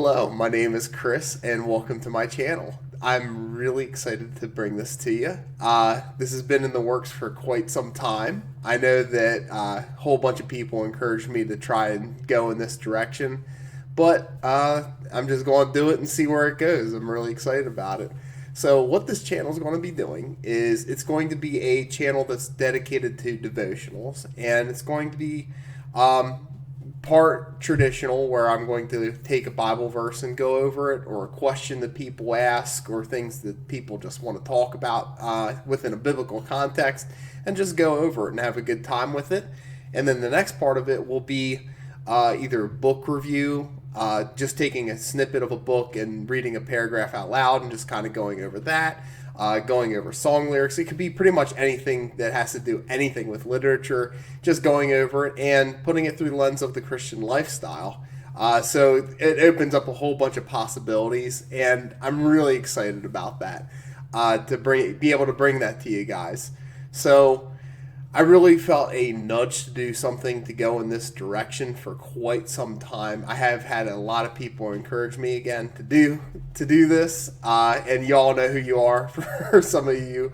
Hello, my name is Chris, and welcome to my channel. I'm really excited to bring this to you. This has been in the works for quite some time. I know that a whole bunch of people encouraged me to try and go in this direction, but I'm just going to do it and see where it goes. I'm really excited about it. So, what this channel is going to be doing is it's going to be a channel that's dedicated to devotionals, and it's going to be part traditional, where I'm going to take a Bible verse and go over it, or a question that people ask, or things that people just want to talk about within a biblical context, and just go over it and have a good time with it. And then the next part of it will be either a book review, just taking a snippet of a book and reading a paragraph out loud and just kind of going over that. Going over song lyrics. It could be pretty much anything that has to do anything with literature, just going over it and putting it through the lens of the Christian lifestyle. So it opens up a whole bunch of possibilities, and I'm really excited about that, to be able to bring that to you guys. So I really felt a nudge to do something to go in this direction for quite some time. I have had a lot of people encourage me again to do this, and y'all know who you are. For some of you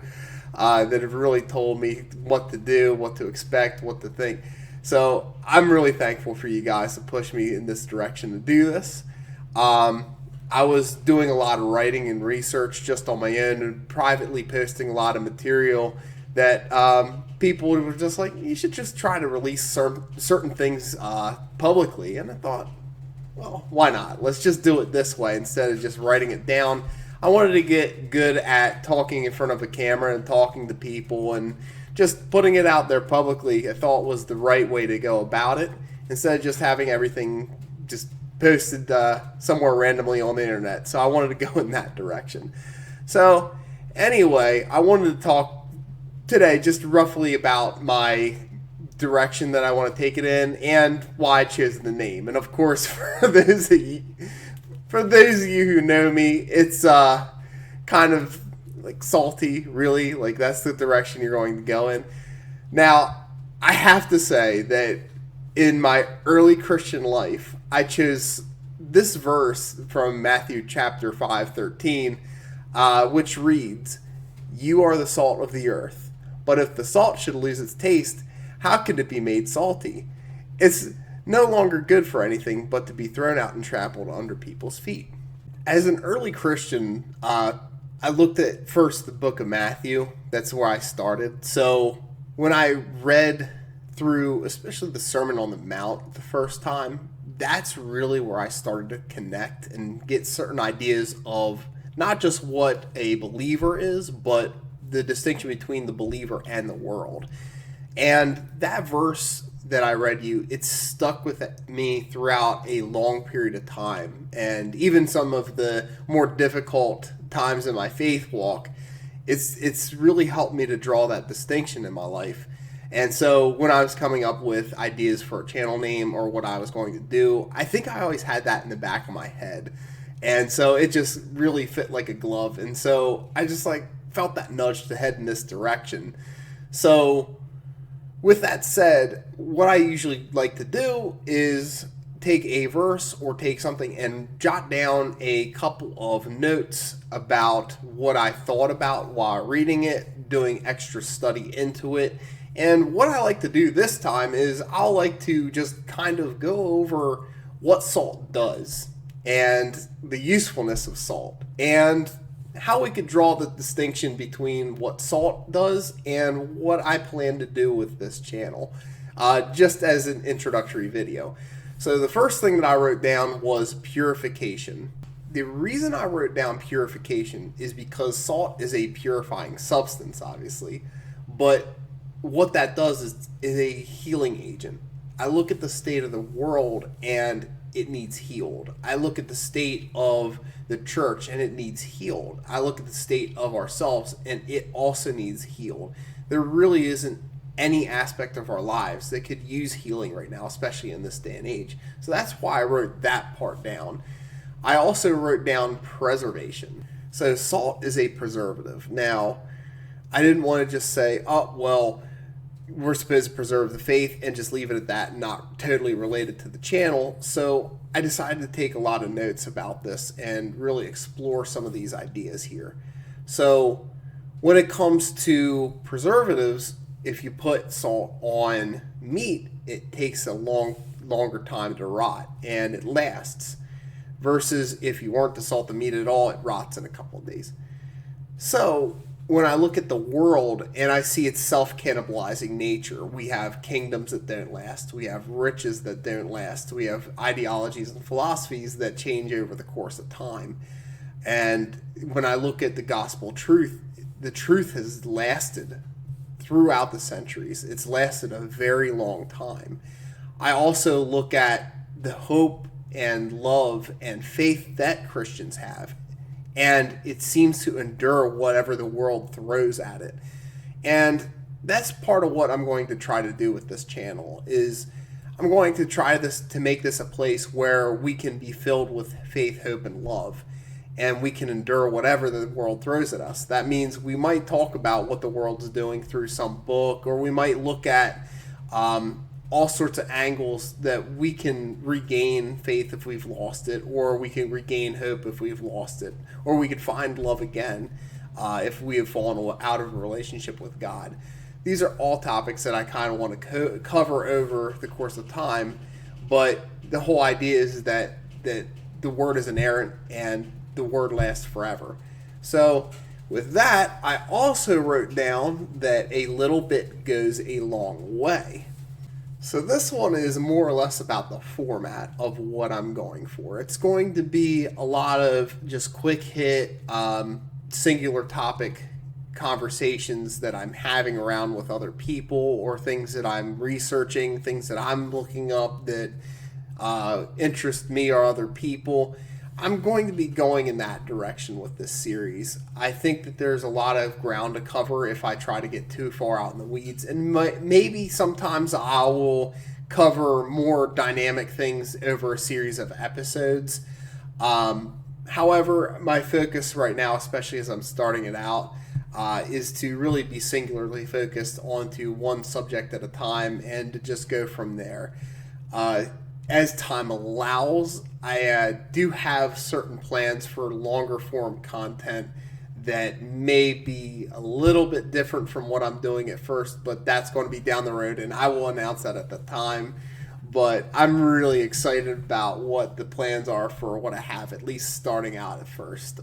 that have really told me what to do, what to expect, what to think. So I'm really thankful for you guys to push me in this direction to do this. I was doing a lot of writing and research just on my own and privately posting a lot of material that people were just like, you should just try to release certain things publicly. And I thought, well, why not? Let's just do it this way instead of just writing it down. I wanted to get good at talking in front of a camera and talking to people, and just putting it out there publicly I thought was the right way to go about it, instead of just having everything just posted somewhere randomly on the internet. So I wanted to go in that direction. So anyway, I wanted to talk today just roughly about my direction that I want to take it in, and why I chose the name. And of course, for those of you who know me, it's kind of like salty, really. Like, that's the direction you're going to go in. Now, I have to say that in my early Christian life, I chose this verse from Matthew chapter 5:13, which reads, "You are the salt of the earth. But if the salt should lose its taste, how could it be made salty? It's no longer good for anything but to be thrown out and trampled under people's feet." As an early Christian, I looked at first the book of Matthew. That's where I started. So when I read through, especially the Sermon on the Mount the first time, that's really where I started to connect and get certain ideas of not just what a believer is, but the distinction between the believer and the world. And that verse that I read you, it stuck with me throughout a long period of time. And even some of the more difficult times in my faith walk, it's really helped me to draw that distinction in my life. And so when I was coming up with ideas for a channel name or what I was going to do, I think I always had that in the back of my head. And so it just really fit like a glove. And so I just felt that nudge to head in this direction. So with that said, what I usually like to do is take a verse or take something and jot down a couple of notes about what I thought about while reading it, doing extra study into it. And what I like to do this time is I'll like to just kind of go over what salt does and the usefulness of salt, and how we could draw the distinction between what salt does and what I plan to do with this channel, just as an introductory video. So the first thing that I wrote down was purification. The reason I wrote down purification is because salt is a purifying substance, obviously, but what that does is a healing agent. I look at the state of the world and it needs healed. I look at the state of the church and it needs healed. I look at the state of ourselves and it also needs healed. There really isn't any aspect of our lives that could use healing right now, especially in this day and age. So that's why I wrote that part down. I also wrote down preservation. So salt is a preservative. Now, I didn't want to just say, oh, well, we're supposed to preserve the faith and just leave it at that, not totally related to the channel. So I decided to take a lot of notes about this and really explore some of these ideas here. So when it comes to preservatives, if you put salt on meat, it takes a longer time to rot and it lasts. Versus if you weren't to salt the meat at all, it rots in a couple of days. So when I look at the world and I see its self-cannibalizing nature, we have kingdoms that don't last. We have riches that don't last. We have ideologies and philosophies that change over the course of time. And when I look at the gospel truth, the truth has lasted throughout the centuries. It's lasted a very long time. I also look at the hope and love and faith that Christians have, and it seems to endure whatever the world throws at it. And that's part of what I'm going to try to do with this channel. Is I'm going to try to make this a place where we can be filled with faith, hope, and love, and we can endure whatever the world throws at us. That means we might talk about what the world's doing through some book, or we might look at all sorts of angles that we can regain faith if we've lost it, or we can regain hope if we've lost it, or we could find love again if we have fallen out of a relationship with God. These are all topics that I kind of want to cover over the course of time, but the whole idea is that the word is inerrant and the word lasts forever. So with that, I also wrote down that a little bit goes a long way. So this one is more or less about the format of what I'm going for. It's going to be a lot of just quick hit, singular topic conversations that I'm having around with other people, or things that I'm researching, things that I'm looking up that interest me or other people. I'm going to be going in that direction with this series. I think that there's a lot of ground to cover if I try to get too far out in the weeds. And maybe sometimes I will cover more dynamic things over a series of episodes. However, my focus right now, especially as I'm starting it out, is to really be singularly focused onto one subject at a time and to just go from there. As time allows, I do have certain plans for longer form content that may be a little bit different from what I'm doing at first, but that's going to be down the road, and I will announce that at the time. But I'm really excited about what the plans are for what I have, at least starting out at first.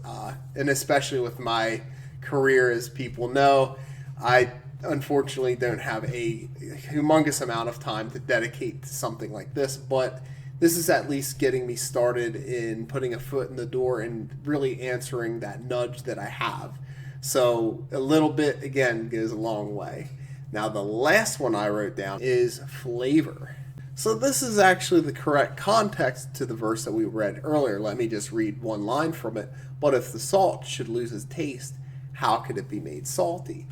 And especially with my career, as people know, I unfortunately don't have a humongous amount of time to dedicate to something like this, but this is at least getting me started in putting a foot in the door and really answering that nudge that I have. So a little bit, again, goes a long way. Now the last one I wrote down is flavor. So this is actually the correct context to the verse that we read earlier. Let me just read one line from it. But if the salt should lose its taste, how could it be made salty?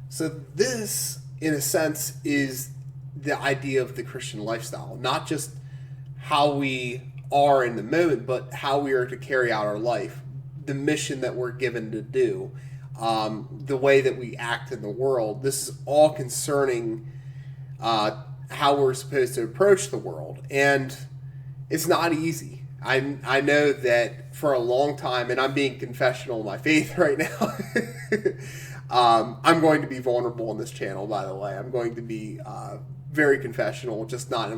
So this, in a sense, is the idea of the Christian lifestyle. Not just how we are in the moment, but how we are to carry out our life. The mission that we're given to do. The way that we act in the world. This is all concerning how we're supposed to approach the world. And it's not easy. I know that for a long time, and I'm being confessional in my faith right now, I'm going to be vulnerable on this channel, by the way. I'm going to be very confessional, just not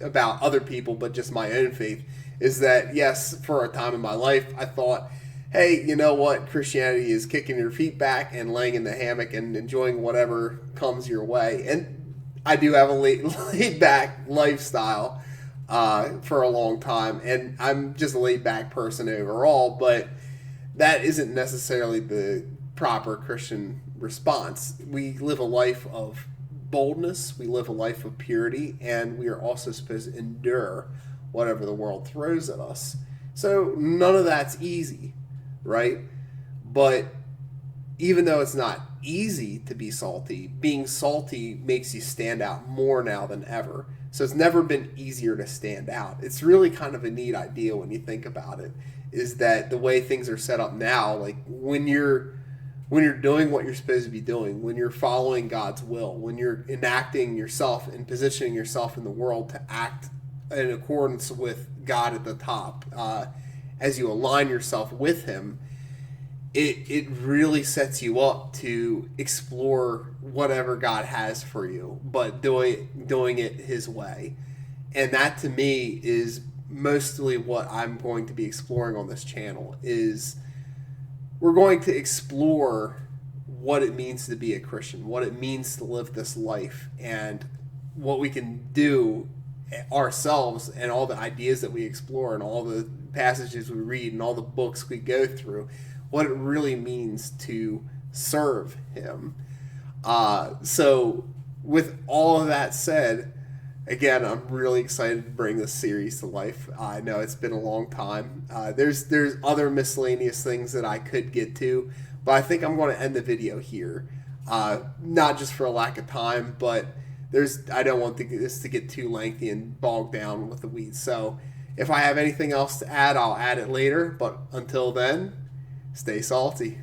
about other people, but just my own faith, is that, yes, for a time in my life, I thought, hey, you know what? Christianity is kicking your feet back and laying in the hammock and enjoying whatever comes your way. And I do have a laid back lifestyle for a long time, and I'm just a laid back person overall, but that isn't necessarily the proper Christian response. We live a life of boldness, we live a life of purity, and we are also supposed to endure whatever the world throws at us. So none of that's easy, right? But even though it's not easy to be salty, being salty makes you stand out more now than ever. So it's never been easier to stand out. It's really kind of a neat idea when you think about it, is that the way things are set up now, like when you're when you're doing what you're supposed to be doing, when you're following God's will, when you're enacting yourself and positioning yourself in the world to act in accordance with God at the top, as you align yourself with Him, it really sets you up to explore whatever God has for you, but doing it His way. And that to me is mostly what I'm going to be exploring on this channel. Is we're going to explore what it means to be a Christian, what it means to live this life, and what we can do ourselves, and all the ideas that we explore, and all the passages we read, and all the books we go through, what it really means to serve Him. So, with all of that said, again, I'm really excited to bring this series to life. I know it's been a long time. There's other miscellaneous things that I could get to, but I think I'm going to end the video here. Not just for a lack of time, but I don't want this to get too lengthy and bogged down with the weeds. So if I have anything else to add, I'll add it later. But until then, stay salty.